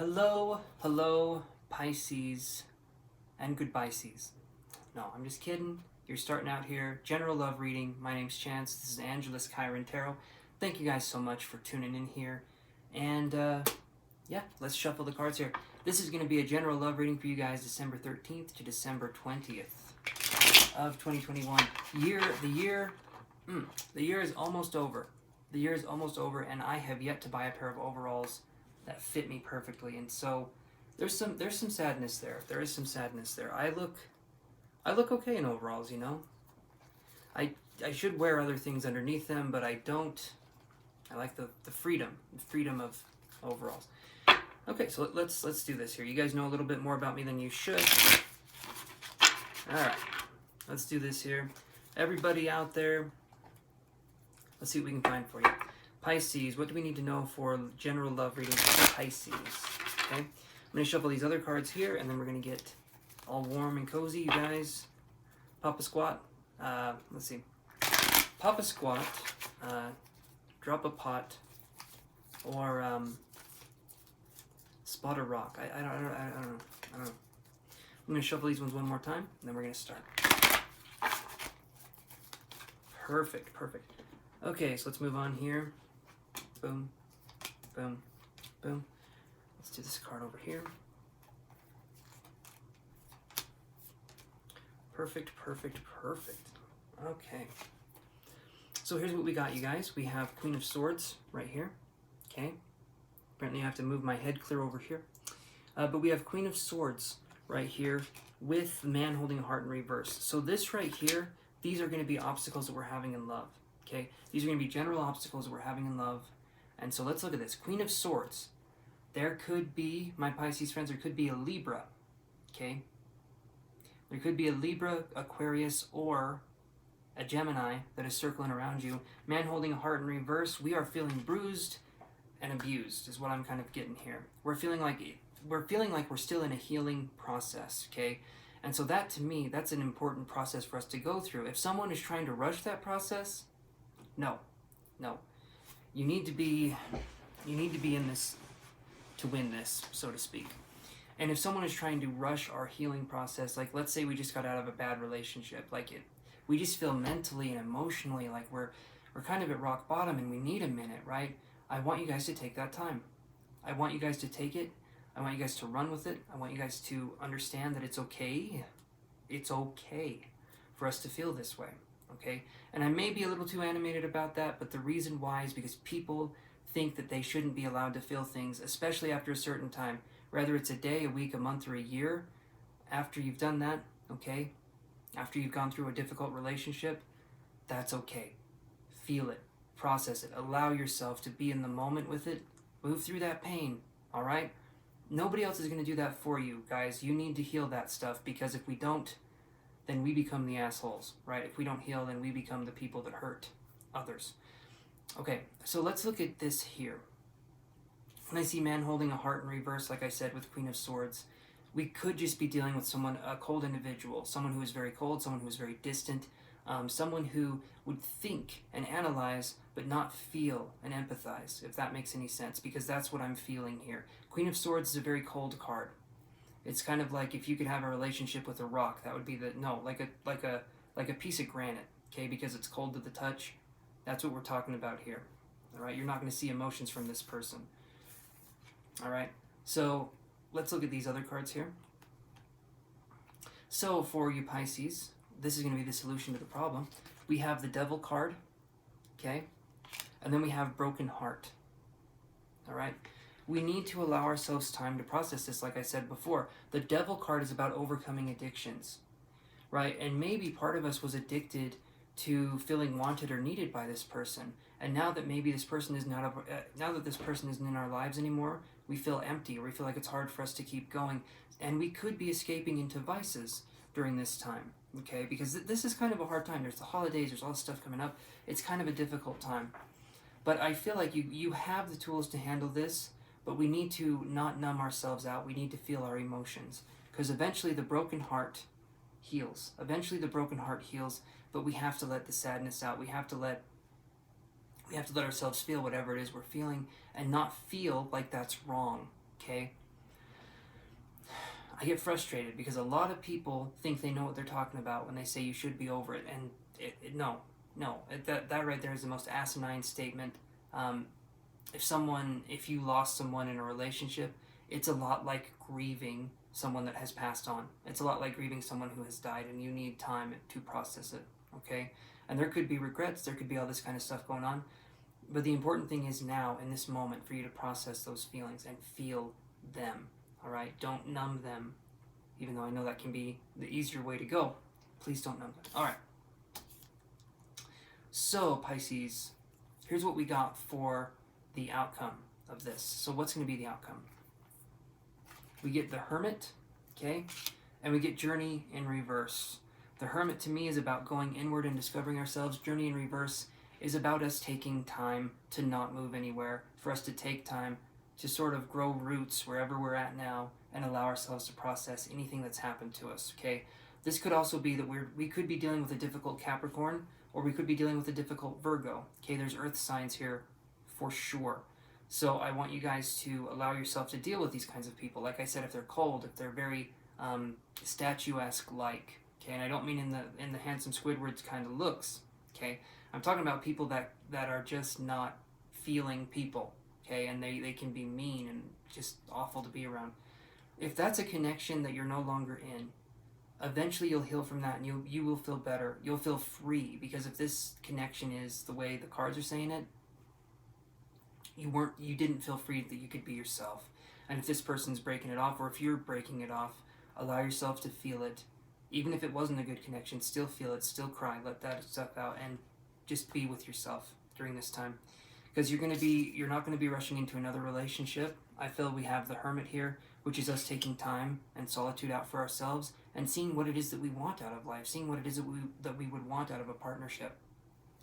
Hello, Pisces, and goodbye, Pisces. No, I'm just kidding. You're starting out here. General love reading. My name's Chance. This is Angelus Chiron Tarot. Thank you guys so much for tuning in here. And yeah, let's shuffle the cards here. This is going to be a general love reading for you guys December 13th to December 20th of 2021. The year is almost over. The year is almost over, and I have yet to buy a pair of overalls that fit me perfectly, and so there's some sadness there. There is some sadness there. I look okay in overalls, you know. I should wear other things underneath them, but I don't. I like the freedom of overalls. Okay, so let's do this here. You guys know a little bit more about me than you should. All right, let's do this here. Everybody out there, let's see what we can find for you. Pisces, what do we need to know for general love reading for Pisces? Okay, I'm going to shuffle these other cards here, and then we're going to get all warm and cozy, you guys. Papa Squat, let's see. Papa Squat, drop a pot, or spot a rock. I don't know. I'm going to shuffle these ones one more time, and then we're going to start. Perfect. Okay, so let's move on here. Boom, boom, boom. Let's do this card over here. Perfect. Okay. So here's what we got, you guys. We have Queen of Swords right here. Okay. Apparently I have to move my head clear over here. But we have Queen of Swords right here with man holding a heart in reverse. So this right here, these are going to be obstacles that we're having in love. Okay. These are going to be general obstacles that we're having in love. And so let's look at this. Queen of Swords. There could be, my Pisces friends, there could be a Libra. Okay. There could be a Libra, Aquarius, or a Gemini that is circling around you. Man holding a heart in reverse. We are feeling bruised and abused is what I'm kind of getting here. We're feeling like we're still in a healing process, okay? And so that, to me, that's an important process for us to go through. If someone is trying to rush that process, no. You need to be in this to win this, so to speak. And if someone is trying to rush our healing process, like let's say we just got out of a bad relationship, we just feel mentally and emotionally like we're kind of at rock bottom and we need a minute, right? I want you guys to take that time. I want you guys to take it. I want you guys to run with it. I want you guys to understand that it's okay. It's okay for us to feel this way, okay? And I may be a little too animated about that, but the reason why is because people think that they shouldn't be allowed to feel things, especially after a certain time. Whether it's a day, a week, a month, or a year, after you've done that, okay? After you've gone through a difficult relationship, that's okay. Feel it. Process it. Allow yourself to be in the moment with it. Move through that pain, all right? Nobody else is going to do that for you, guys. You need to heal that stuff, because if we don't, then we become the assholes, right? If we don't heal, then we become the people that hurt others. Okay, so let's look at this here. When I see man holding a heart in reverse, like I said, with Queen of Swords, we could just be dealing with someone, a cold individual, someone who is very cold, someone who is very distant, someone who would think and analyze but not feel and empathize, if that makes any sense, because that's what I'm feeling here. Queen of Swords is a very cold card. It's kind of like if you could have a relationship with a rock, that would be like a piece of granite, okay, because it's cold to the touch. That's what we're talking about here. All right, you're not going to see emotions from this person. All right, so let's look at these other cards here. So for you Pisces, this is going to be the solution to the problem. We have the Devil card, okay, and then we have Broken Heart. All right, we need to allow ourselves time to process this. Like I said before, the Devil card is about overcoming addictions, right? And maybe part of us was addicted to feeling wanted or needed by this person, and now that maybe this person is now that this person isn't in our lives anymore, we feel empty, or we feel like it's hard for us to keep going, and we could be escaping into vices during this time, okay? Because this is kind of a hard time. There's the holidays, there's all this stuff coming up. It's kind of a difficult time, but I feel like you have the tools to handle this, but we need to not numb ourselves out. We need to feel our emotions, because eventually the broken heart heals. But we have to let the sadness out. We have to let ourselves feel whatever it is we're feeling, and not feel like that's wrong, okay? I get frustrated because a lot of people think they know what they're talking about when they say you should be over it, and no, that right there is the most asinine statement. If you lost someone in a relationship, it's a lot like grieving someone that has passed on. It's a lot like grieving someone who has died, and you need time to process it, okay? And there could be regrets, there could be all this kind of stuff going on, but the important thing is now, in this moment, for you to process those feelings and feel them, all right? Don't numb them, even though I know that can be the easier way to go. Please don't numb them. All right. So, Pisces, here's what we got for the outcome of this. So what's going to be the outcome? We get the Hermit, okay? And we get Journey in reverse. The Hermit to me is about going inward and discovering ourselves. Journey in reverse is about us taking time to not move anywhere, for us to take time to sort of grow roots wherever we're at now and allow ourselves to process anything that's happened to us, okay? This could also be that we could be dealing with a difficult Capricorn, or we could be dealing with a difficult Virgo, okay? There's earth signs here for sure. So I want you guys to allow yourself to deal with these kinds of people. Like I said, if they're cold, if they're very statuesque like, okay? And I don't mean in the handsome Squidward kind of looks, okay? I'm talking about people that are just not feeling people, okay? And they can be mean and just awful to be around. If that's a connection that you're no longer in, eventually you'll heal from that, and you will feel better. You'll feel free, because if this connection is the way the cards are saying it, you didn't feel free that you could be yourself. And if this person's breaking it off, or if you're breaking it off, allow yourself to feel it. Even if it wasn't a good connection, still feel it, still cry, let that stuff out, and just be with yourself during this time. Because you're not going to be rushing into another relationship. I feel we have the Hermit here, which is us taking time and solitude out for ourselves and seeing what it is that we want out of life, seeing what it is that we would want out of a partnership.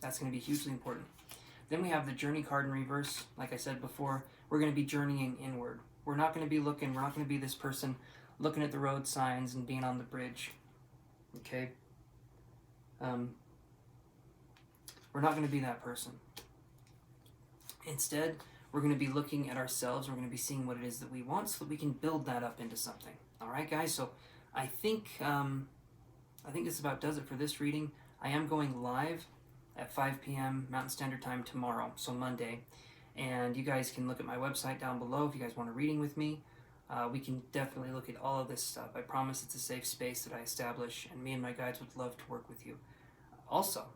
That's going to be hugely important. Then we have the Journey card in reverse. Like I said before, we're going to be journeying inward. We're not going to be this person looking at the road signs and being on the bridge. Okay? We're not going to be that person. Instead, we're going to be looking at ourselves. We're going to be seeing what it is that we want so that we can build that up into something. All right, guys? So I think this about does it for this reading. I am going live at 5 p.m. Mountain Standard Time tomorrow, so Monday. And you guys can look at my website down below if you guys want a reading with me. We can definitely look at all of this stuff. I promise it's a safe space that I establish, and me and my guides would love to work with you. Also,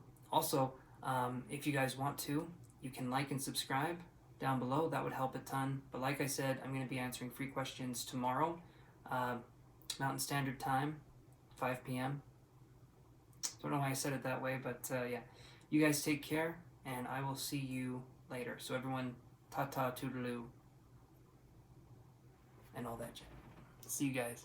if you guys want to, you can like and subscribe down below. That would help a ton. But like I said, I'm going to be answering free questions tomorrow, Mountain Standard Time, 5 p.m. Don't know why I said it that way, but yeah. You guys take care, and I will see you later. So everyone, ta-ta, toodaloo, and all that jazz. See you guys.